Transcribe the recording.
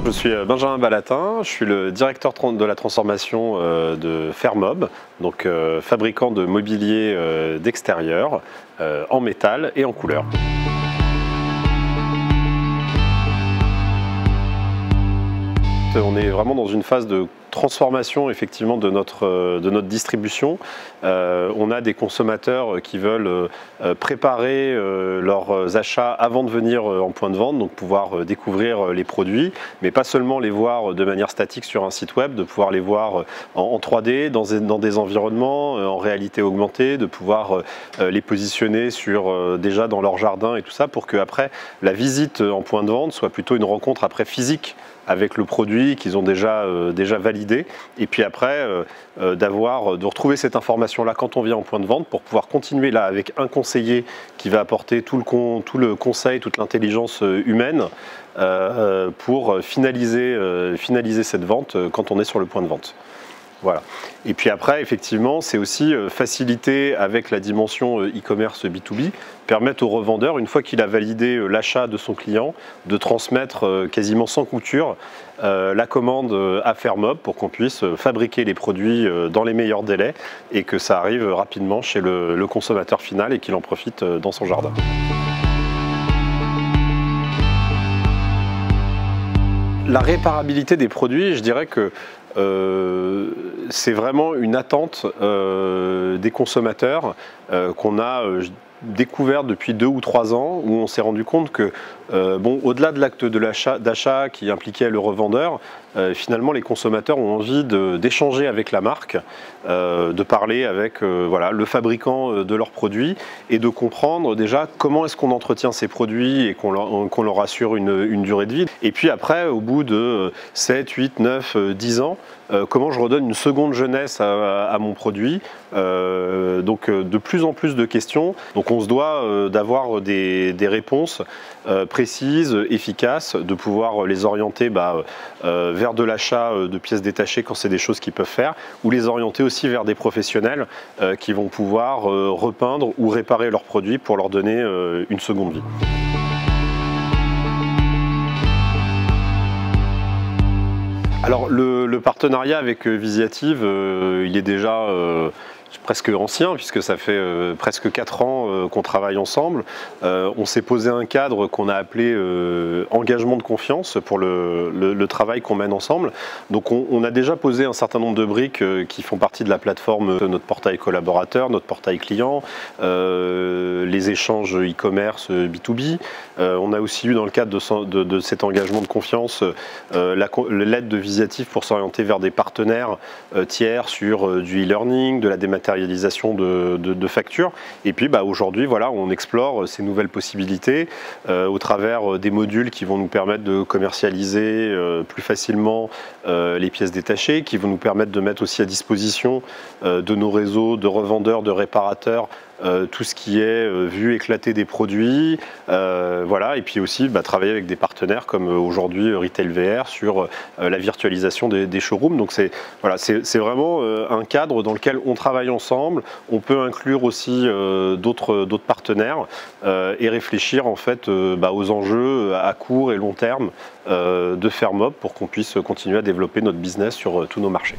Je suis Benjamin Balatin, je suis le directeur de la transformation de Fermob, donc fabricant de mobilier d'extérieur en métal et en couleur. On est vraiment dans une phase de transformation effectivement de notre distribution. On a des consommateurs qui veulent préparer leurs achats avant de venir en point de vente, donc pouvoir découvrir les produits, mais pas seulement les voir de manière statique sur un site web, de pouvoir les voir en 3D, dans des environnements, en réalité augmentée, de pouvoir les positionner déjà dans leur jardin et tout ça, pour qu'après la visite en point de vente soit plutôt une rencontre après physique avec le produit qu'ils ont déjà validé, et puis après de retrouver cette information-là quand on vient en point de vente pour pouvoir continuer là avec un conseiller qui va apporter tout le conseil, toute l'intelligence humaine pour finaliser cette vente quand on est sur le point de vente. Voilà. Et puis après, effectivement, c'est aussi faciliter avec la dimension e-commerce B2B, permettre au revendeur, une fois qu'il a validé l'achat de son client, de transmettre quasiment sans couture la commande à Fermob pour qu'on puisse fabriquer les produits dans les meilleurs délais et que ça arrive rapidement chez le consommateur final et qu'il en profite dans son jardin. La réparabilité des produits, je dirais que c'est vraiment une attente des consommateurs qu'on a découvert depuis 2 ou 3 ans, où on s'est rendu compte que au-delà de l'acte d'achat qui impliquait le revendeur, finalement les consommateurs ont envie d'échanger avec la marque, de parler avec le fabricant de leurs produits et de comprendre déjà comment est-ce qu'on entretient ces produits et qu'on leur assure une durée de vie. Et puis après, au bout de 7, 8, 9, 10 ans, comment je redonne une seconde jeunesse à mon produit. Donc de plus en plus de questions. Donc on se doit d'avoir des réponses précises, efficaces, de pouvoir les orienter vers de l'achat de pièces détachées quand c'est des choses qu'ils peuvent faire, ou les orienter aussi vers des professionnels qui vont pouvoir repeindre ou réparer leurs produits pour leur donner une seconde vie. Alors le partenariat avec Visiative, il est déjà presque ancien, puisque ça fait presque 4 ans qu'on travaille ensemble. On s'est posé un cadre qu'on a appelé engagement de confiance pour le travail qu'on mène ensemble. Donc on a déjà posé un certain nombre de briques qui font partie de la plateforme, notre portail collaborateur, notre portail client, les échanges e-commerce B2B. On a aussi eu dans le cadre de cet engagement de confiance l'aide de Visiative pour s'orienter vers des partenaires tiers sur du e-learning, de la dématérialisation de factures. Et puis aujourd'hui, voilà, on explore ces nouvelles possibilités au travers des modules qui vont nous permettre de commercialiser plus facilement les pièces détachées, qui vont nous permettre de mettre aussi à disposition de nos réseaux de revendeurs, de réparateurs, tout ce qui est vue éclatée des produits, voilà, et puis aussi travailler avec des partenaires comme aujourd'hui Retail VR sur la virtualisation des showrooms. Donc c'est vraiment un cadre dans lequel on travaille ensemble. On peut inclure aussi d'autres partenaires et réfléchir en fait aux enjeux à court et long terme de Fermob pour qu'on puisse continuer à développer notre business sur tous nos marchés.